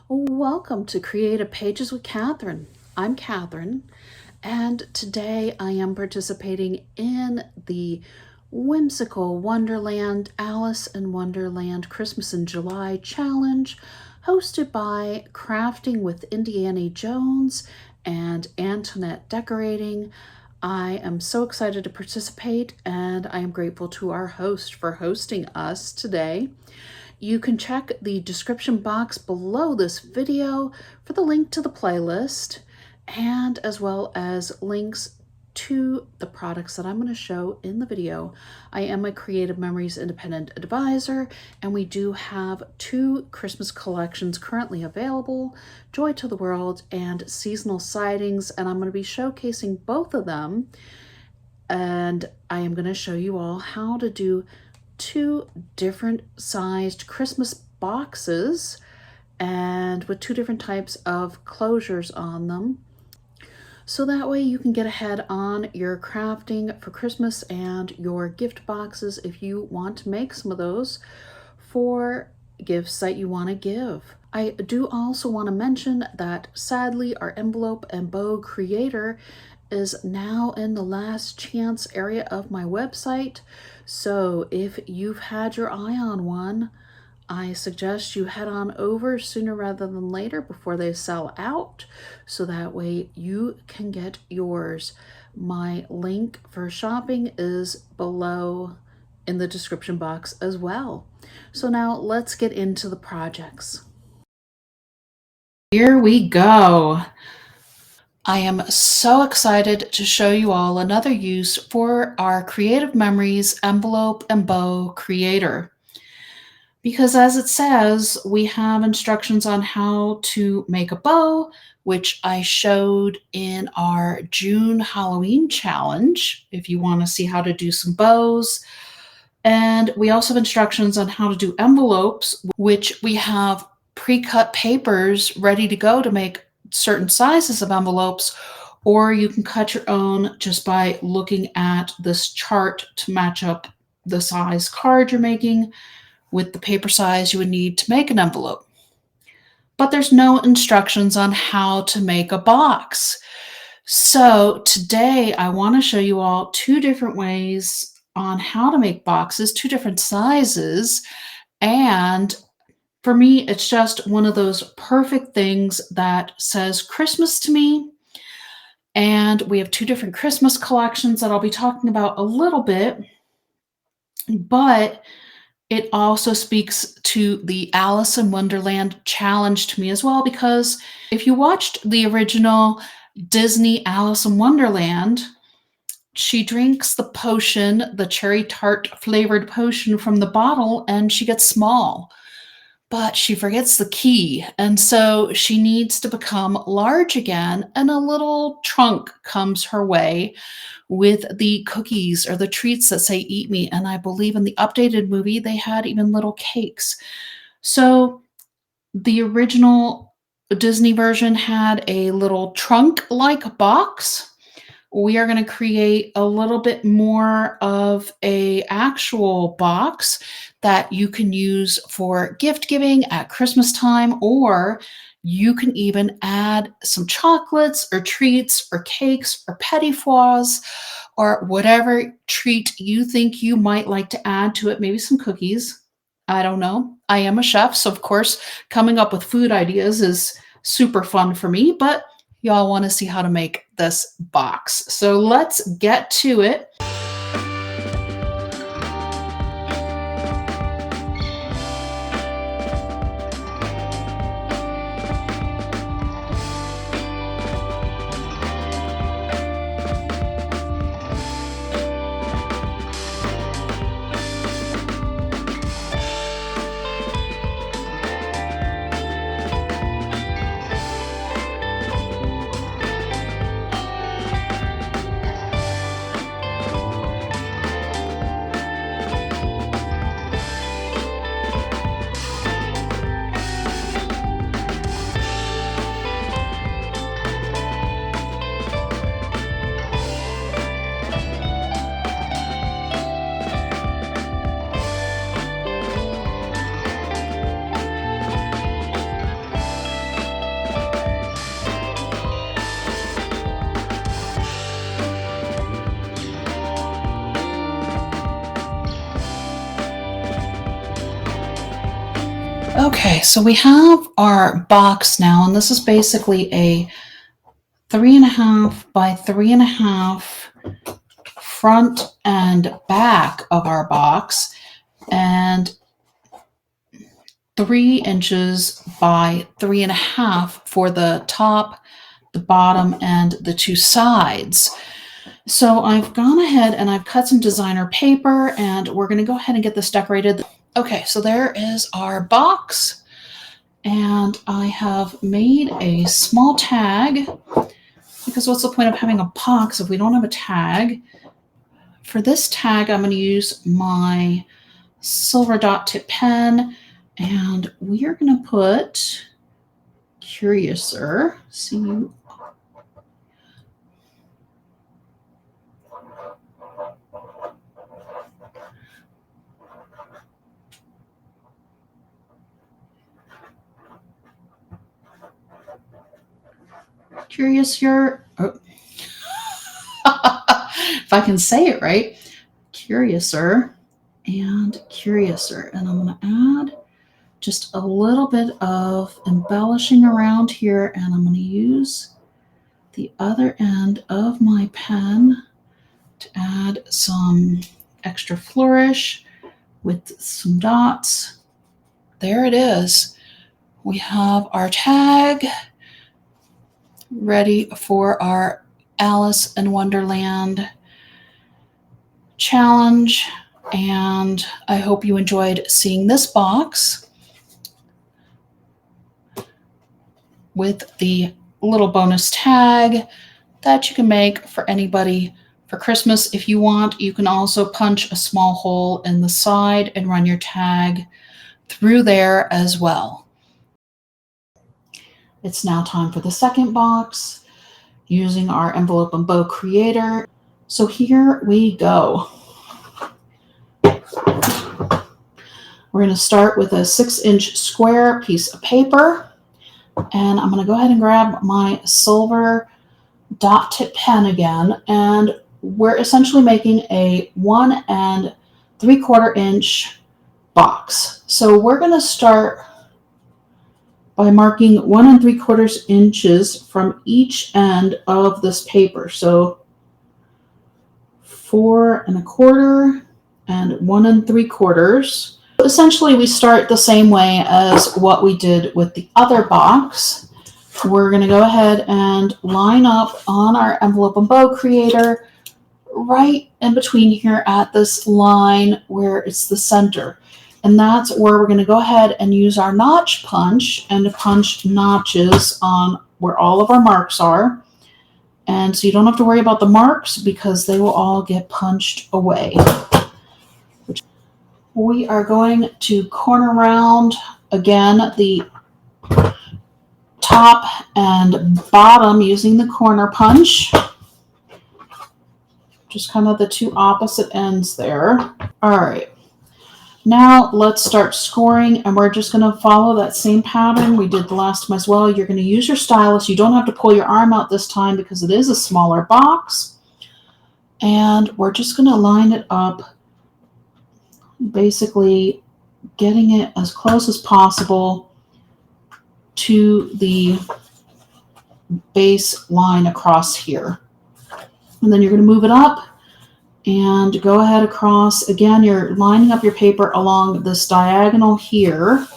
Welcome to Creative Pages with Catherine. I'm Catherine, and today I am participating in the Whimsical Wonderland Alice in Wonderland Christmas in July challenge hosted by Crafting with Indiana Jones and Antoinette Decorating. I am so excited to participate, and I am grateful to our host for hosting us today. You can check the description box below this video for the link to the playlist, and as well as links to the products that I'm going to show in the video. I am a Creative Memories Independent Advisor, and we do have 2 Christmas collections currently available, Joy to the World and Seasonal Sightings, and I'm going to be showcasing both of them. And I am going to show you all how to do 2 different sized Christmas boxes and with 2 different types of closures on them. So that way you can get ahead on your crafting for Christmas and your gift boxes if you want to make some of those for gifts that you want to give. I do also want to mention that sadly our envelope and bow creator is now in the last chance area of my website. So if you've had your eye on one, I suggest you head on over sooner rather than later before they sell out, so that way you can get yours. My link for shopping is below in the description box as well. So now let's get into the projects. Here we go. I am so excited to show you all another use for our Creative Memories envelope and bow creator. Because as it says, we have instructions on how to make a bow, which I showed in our June Halloween challenge, if you want to see how to do some bows. And we also have instructions on how to do envelopes, which we have pre-cut papers ready to go to make certain sizes of envelopes, or you can cut your own just by looking at this chart to match up the size card you're making with the paper size you would need to make an envelope. But there's no instructions on how to make a box. So today I want to show you all 2 different ways on how to make boxes, 2 different sizes, and for me, it's just one of those perfect things that says Christmas to me. And we have 2 different Christmas collections that I'll be talking about a little bit, but it also speaks to the Alice in Wonderland challenge to me as well, because if you watched the original Disney Alice in Wonderland, she drinks the potion, the cherry tart flavored potion from the bottle, and she gets small. But she forgets the key, and so she needs to become large again, and a little trunk comes her way with the cookies or the treats that say "Eat Me," and I believe in the updated movie, they had even little cakes. So the original Disney version had a little trunk-like box. We are going to create a little bit more of a actual box that you can use for gift giving at Christmas time, or you can even add some chocolates or treats or cakes or petit fours or whatever treat you think you might like to add to it, maybe some cookies. I don't know. I am a chef, so of course, coming up with food ideas is super fun for me, but y'all want to see how to make this box. So let's get to it. Okay, so we have our box now, and this is basically a 3.5 by 3.5 front and back of our box, and 3 inches by 3.5 for the top, the bottom, and the two sides. So I've gone ahead and I've cut some designer paper, and we're going to go ahead and get this decorated. Okay, so there is our box, and I have made a small tag, because what's the point of having a box if we don't have a tag? For this tag, I'm going to use my silver dot tip pen, and we are going to put Curiouser. See, Curiouser. Oh. If I can say it right, Curiouser and Curiouser. And I'm going to add just a little bit of embellishing around here, and I'm going to use the other end of my pen to add some extra flourish with some dots. There it is. We have our tag ready for our Alice in Wonderland challenge, and I hope you enjoyed seeing this box with the little bonus tag that you can make for anybody for Christmas. If you want, you can also punch a small hole in the side and run your tag through there as well. It's now time for the second box using our envelope and bow creator. So here we go. We're going to start with a 6-inch square piece of paper, and I'm going to go ahead and grab my silver dot tip pen again, and we're essentially making a 1 3/4 inch box. So we're going to start by marking 1 3/4 inches from each end of this paper. So 4 1/4 and 1 3/4. Essentially, we start the same way as what we did with the other box. We're going to go ahead and line up on our envelope and bow creator right in between here at this line where it's the center. And that's where we're going to go ahead and use our notch punch and punch notches on where all of our marks are. And so you don't have to worry about the marks because they will all get punched away. We are going to corner round again the top and bottom using the corner punch. Just kind of the two opposite ends there. All right. Now let's start scoring, and we're just going to follow that same pattern we did the last time as well. You're going to use your stylus. You don't have to pull your arm out this time because it is a smaller box. And we're just going to line it up, basically getting it as close as possible to the base line across here. And then you're going to move it up and go ahead across. Again, you're lining up your paper along this diagonal here,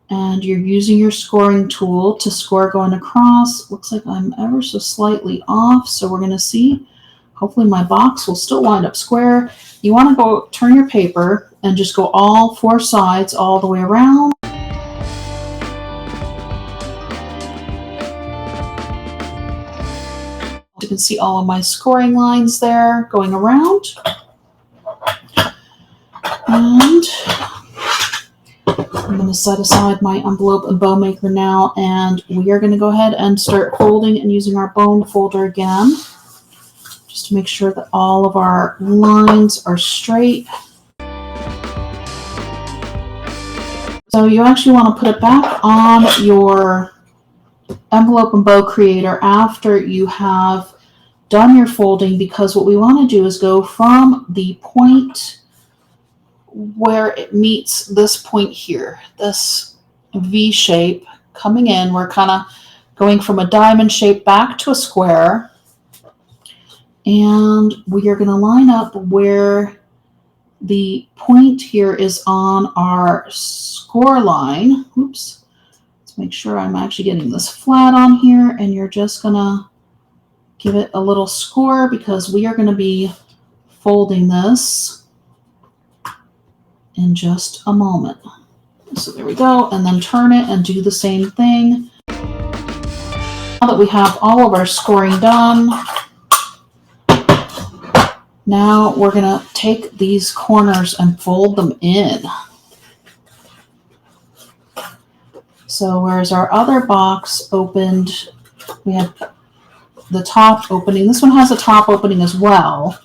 and you're using your scoring tool to score going across. Looks like I'm ever so slightly off, so we're going to see. Hopefully my box will still wind up square. You want to go turn your paper and just go all 4 sides all the way around. You can see all of my scoring lines there going around. And I'm going to set aside my envelope and bow maker now, and we are going to go ahead and start folding and using our bone folder again, just to make sure that all of our lines are straight. So you actually want to put it back on your envelope and bow creator after you have done your folding, because what we want to do is go from the point where it meets this point here, this V shape coming in. We're kind of going from a diamond shape back to a square. And we are going to line up where the point here is on our score line. Oops. Let's make sure I'm actually getting this flat on here. And you're just going to give it a little score because we are going to be folding this in just a moment. So there we go. And then turn it and do the same thing. Now that we have all of our scoring done, now we're going to take these corners and fold them in. So whereas our other box opened, we had the top opening. This one has a top opening as well,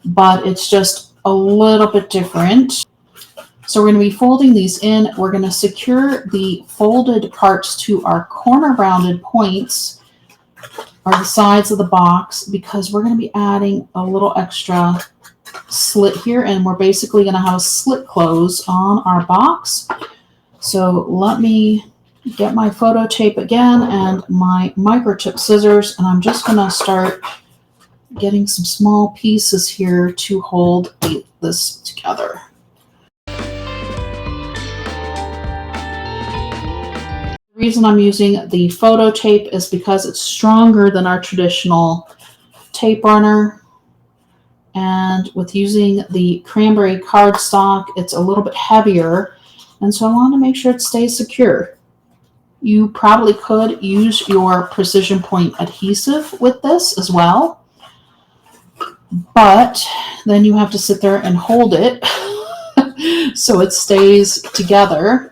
but it's just a little bit different. So we're going to be folding these in. We're going to secure the folded parts to our corner rounded points, or the sides of the box, because we're going to be adding a little extra slit here, and we're basically going to have a slit close on our box. So let me get my photo tape again and my microchip scissors, and I'm just going to start getting some small pieces here to hold this together. The reason I'm using the photo tape is because it's stronger than our traditional tape runner, and with using the cranberry cardstock, it's a little bit heavier, and so I want to make sure it stays secure. You probably could use your precision point adhesive with this as well, but then you have to sit there and hold it so it stays together.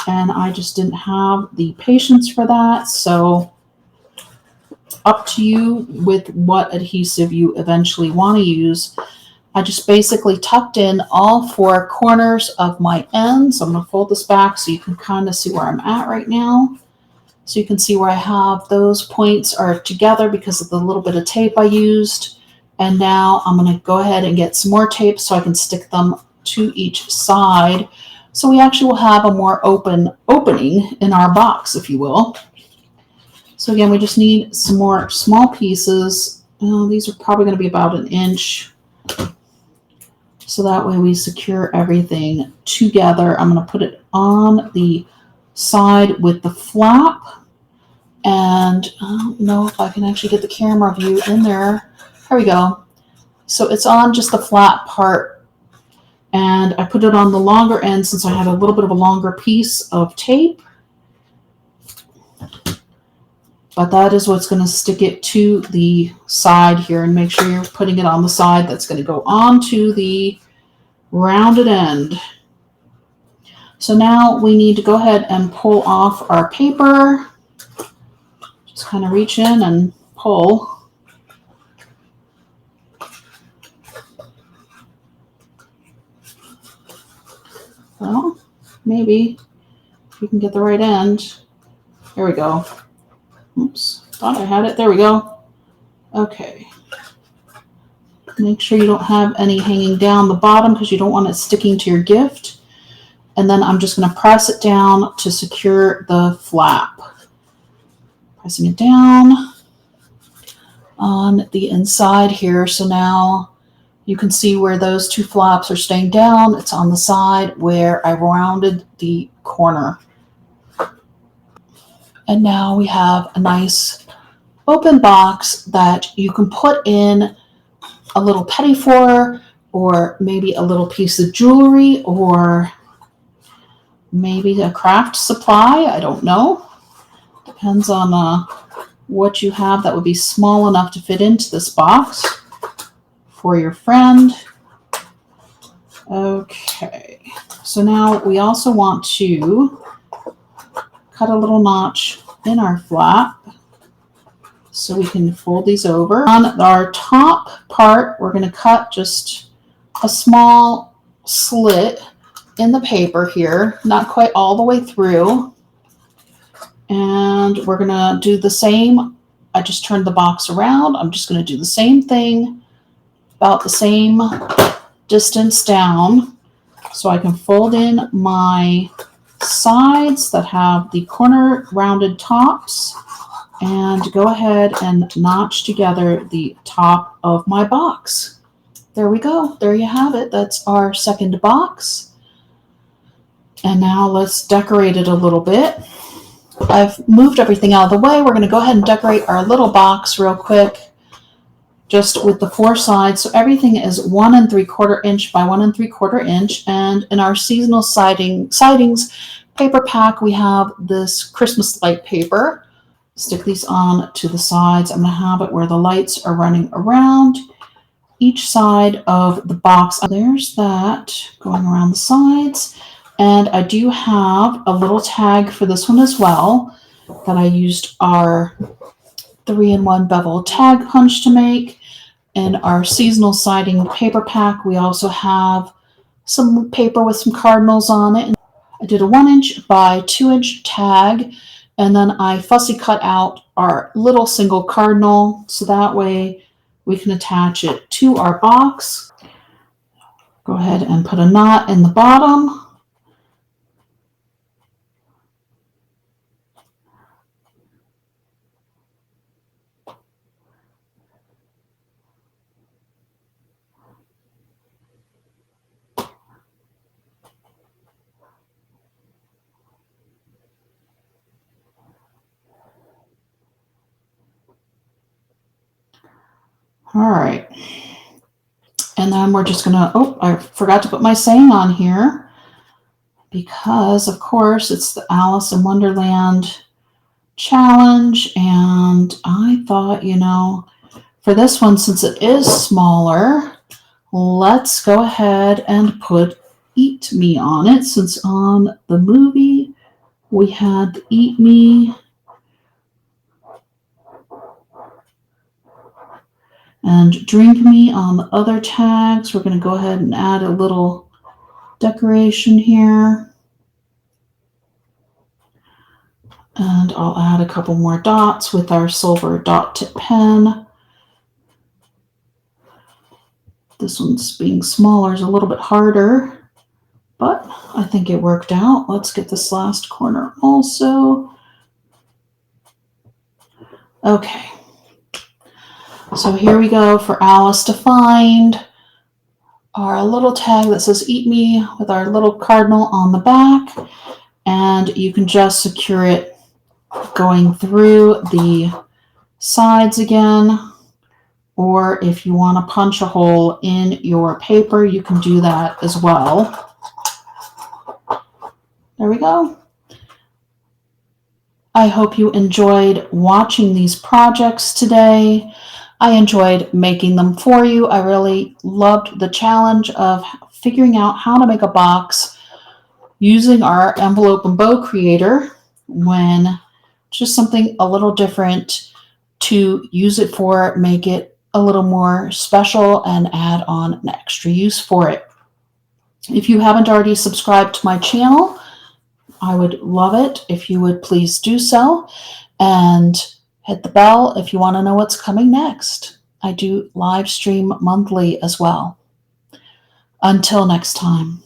And I just didn't have the patience for that. So up to you with what adhesive you eventually want to use. I just basically tucked in all four corners of my ends. I'm going to fold this back so you can kind of see where I'm at right now. So you can see where I have those points are together because of the little bit of tape I used. And now I'm going to go ahead and get some more tape so I can stick them to each side. So we actually will have a more opening in our box, if you will. So again, we just need some more small pieces. These are probably going to be about 1 inch. So that way we secure everything together. I'm going to put it on the side with the flap. And I don't know if I can actually get the camera view in there. There we go. So it's on just the flat part. And I put it on the longer end since I had a little bit of a longer piece of tape. But that is what's going to stick it to the side here, and make sure you're putting it on the side that's going to go onto the rounded end. So now we need to go ahead and pull off our paper. Just kind of reach in and pull. Well, maybe if you can get the right end. There we go. Oops, thought I had it. There we go. Okay. Make sure you don't have any hanging down the bottom because you don't want it sticking to your gift. And then I'm just going to press it down to secure the flap. Pressing it down on the inside here. So now you can see where those two flaps are staying down. It's on the side where I rounded the corner. And now we have a nice open box that you can put in a little petit four, or maybe a little piece of jewelry, or maybe a craft supply. I don't know. Depends on what you have that would be small enough to fit into this box for your friend. Okay, so now we also want to cut a little notch in our flap so we can fold these over. On our top part, we're going to cut just a small slit in the paper here, not quite all the way through. And we're going to do the same. I just turned the box around. I'm just going to do the same thing, about the same distance down. so I can fold in my sides that have the corner rounded tops and go ahead and notch together the top of my box. There we go. There you have it. That's our second box. And now let's decorate it a little bit. I've moved everything out of the way. We're going to go ahead and decorate our little box real quick, just with the four sides. So everything is 1 3/4 inch by 1 3/4 inch. And in our seasonal sidings paper pack, we have this Christmas light paper. Stick these on to the sides. I'm going to have it where the lights are running around each side of the box. There's that going around the sides. And I do have a little tag for this one as well that I used our 3-in-1 bevel tag punch to make. In our seasonal siding paper pack, we also have some paper with some cardinals on it. I did a 1 inch by 2 inch tag, and then I fussy cut out our little single cardinal so that way we can attach it to our box. Go ahead and put a knot in the bottom. All right. And then we're just gonna, oh, I forgot to put my saying on here because of course it's the Alice in Wonderland challenge. And I thought, for this one, since it is smaller, let's go ahead and put Eat Me on it, since on the movie we had the Eat Me. And Drink Me on the other tags. We're going to go ahead and add a little decoration here. And I'll add a couple more dots with our silver dot tip pen. This one's being smaller is a little bit harder, but I think it worked out. Let's get this last corner also. Okay. So here we go for Alice to find our little tag that says Eat Me with our little cardinal on the back. And you can just secure it going through the sides again. Or if you want to punch a hole in your paper, you can do that as well. There we go. I hope you enjoyed watching these projects today. I enjoyed making them for you. I really loved the challenge of figuring out how to make a box using our envelope and bow creator, when just something a little different to use it for, make it a little more special and add on an extra use for it. If you haven't already subscribed to my channel, I would love it if you would please do so, and hit the bell if you want to know what's coming next. I do live stream monthly as well. Until next time.